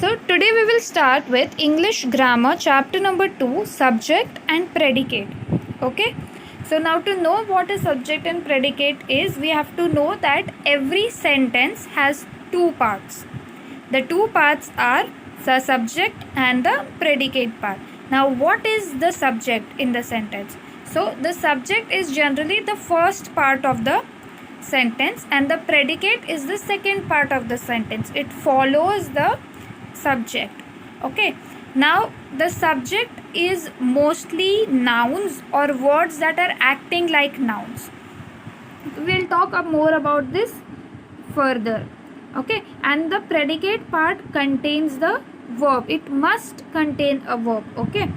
So today we will start with English grammar chapter number 2, subject and predicate. Okay. So now to know what a subject and predicate is, we have to know that every sentence has two parts. The two parts are the subject and the predicate part. Now what is the subject in the sentence? So the subject is generally the first part of the sentence and the predicate is the second part of the sentence. It follows the subject. Okay. Now the subject is mostly nouns or words that are acting like nouns. We'll talk more about this further. Okay. And the predicate part contains the verb. It must contain a verb. Okay.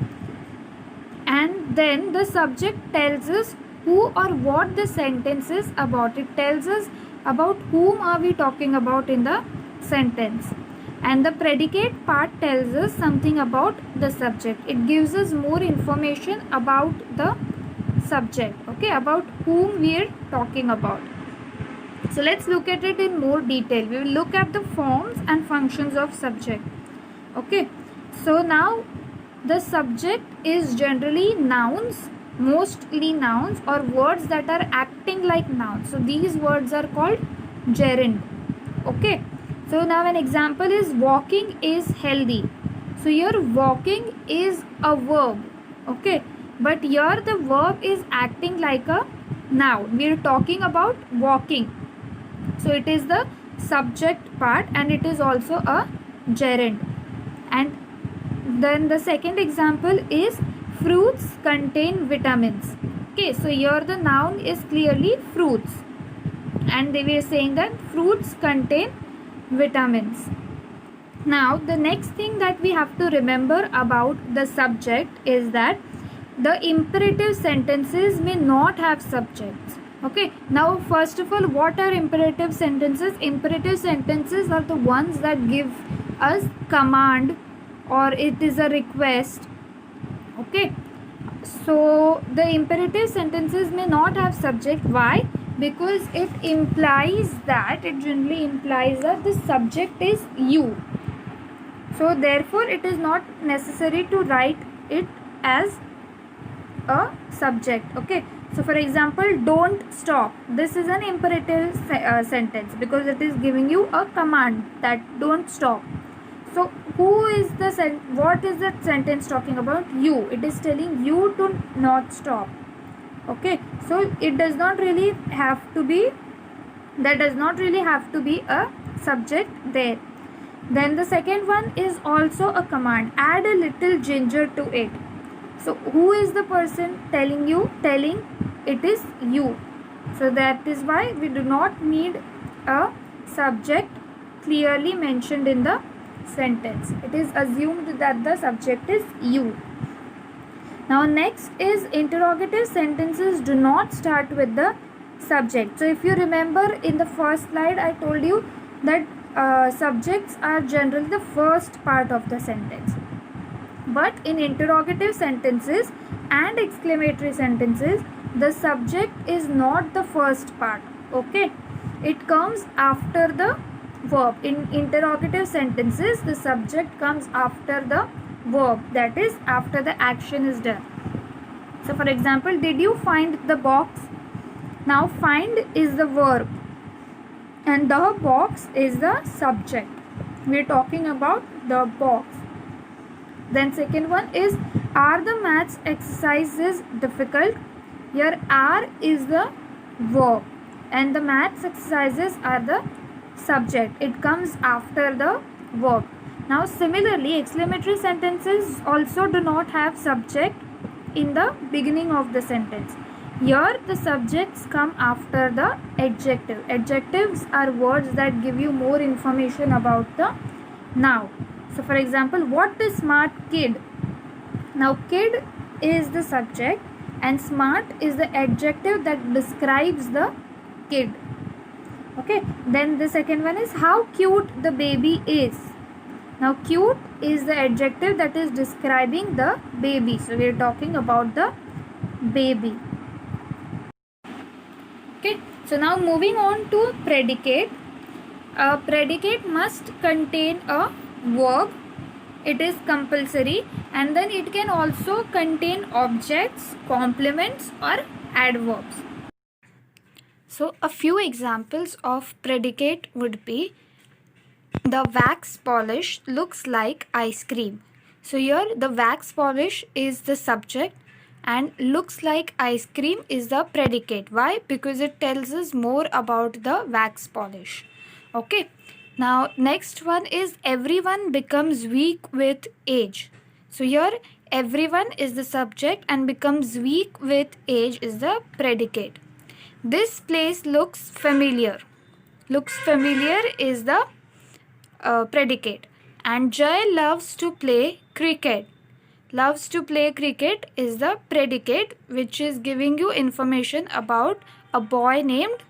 And then the subject tells us who or what the sentence is about. It tells us about whom are we talking about in the sentence. And the predicate part tells us something about the subject. It gives us more information about the subject, okay, about whom we are talking about. So let's look at it in more detail. We will look at the forms and functions of subject. Okay, so now the subject is generally nouns, mostly nouns or words that are acting like nouns. So these words are called gerund. Okay. So now an example is walking is healthy. So here walking is a verb. Okay. But here the verb is acting like a noun. We are talking about walking. So it is the subject part and it is also a gerund. And then the second example is fruits contain vitamins. Okay. So here the noun is clearly fruits. And they were saying that fruits contain vitamins. Now the next thing that we have to remember about the subject is that the imperative sentences may not have subjects. Okay, now first of all, what are imperative sentences? Imperative sentences are the ones that give us command or it is a request. Okay, so the imperative sentences may not have subject. Why? Because it generally implies that the subject is you. So therefore it is not necessary to write it as a subject. Okay. So for example, don't stop. This is an imperative sentence because it is giving you a command that don't stop. So who is what is that sentence talking about? You. It is telling you to not stop. Okay, so it does not really have to be, there does not really have to be a subject there. Then the second one is also a command, add a little ginger to it. So who is the person telling it is you. So that is why we do not need a subject clearly mentioned in the sentence. It is assumed that the subject is you. Now next is interrogative sentences do not start with the subject. So if you remember in the first slide I told you that subjects are generally the first part of the sentence. But in interrogative sentences and exclamatory sentences the subject is not the first part. Okay, it comes after the verb. In interrogative sentences the subject comes after the verb, that is after the action is done. So for example, did you find the box? Now find is the verb and the box is the subject. We are talking about the box. Then second one is, are the maths exercises difficult? Here are is the verb and the maths exercises are the subject. It comes after the verb. Now similarly, exclamatory sentences also do not have subject in the beginning of the sentence. Here the subjects come after the adjective. Adjectives are words that give you more information about the noun. So for example, what is smart kid? Now kid is the subject and smart is the adjective that describes the kid. Okay, then the second one is how cute the baby is. Now cute is the adjective that is describing the baby. So we are talking about the baby. Okay, so now moving on to predicate. A predicate must contain a verb, it is compulsory, and then it can also contain objects, complements, or adverbs. So a few examples of predicate would be: the wax polish looks like ice cream. So here the wax polish is the subject and looks like ice cream is the predicate. Why? Because it tells us more about the wax polish. Okay. Now next one is everyone becomes weak with age. So here everyone is the subject and becomes weak with age is the predicate. This place looks familiar. Looks familiar is the predicate. And Jay loves to play cricket. Loves to play cricket is the predicate, which is giving you information about a boy named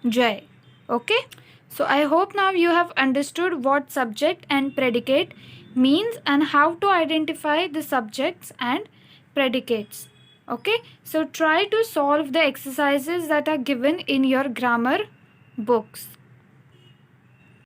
Jay. Okay. So I hope now you have understood what subject and predicate means and how to identify the subjects and predicates. Okay. So try to solve the exercises that are given in your grammar books.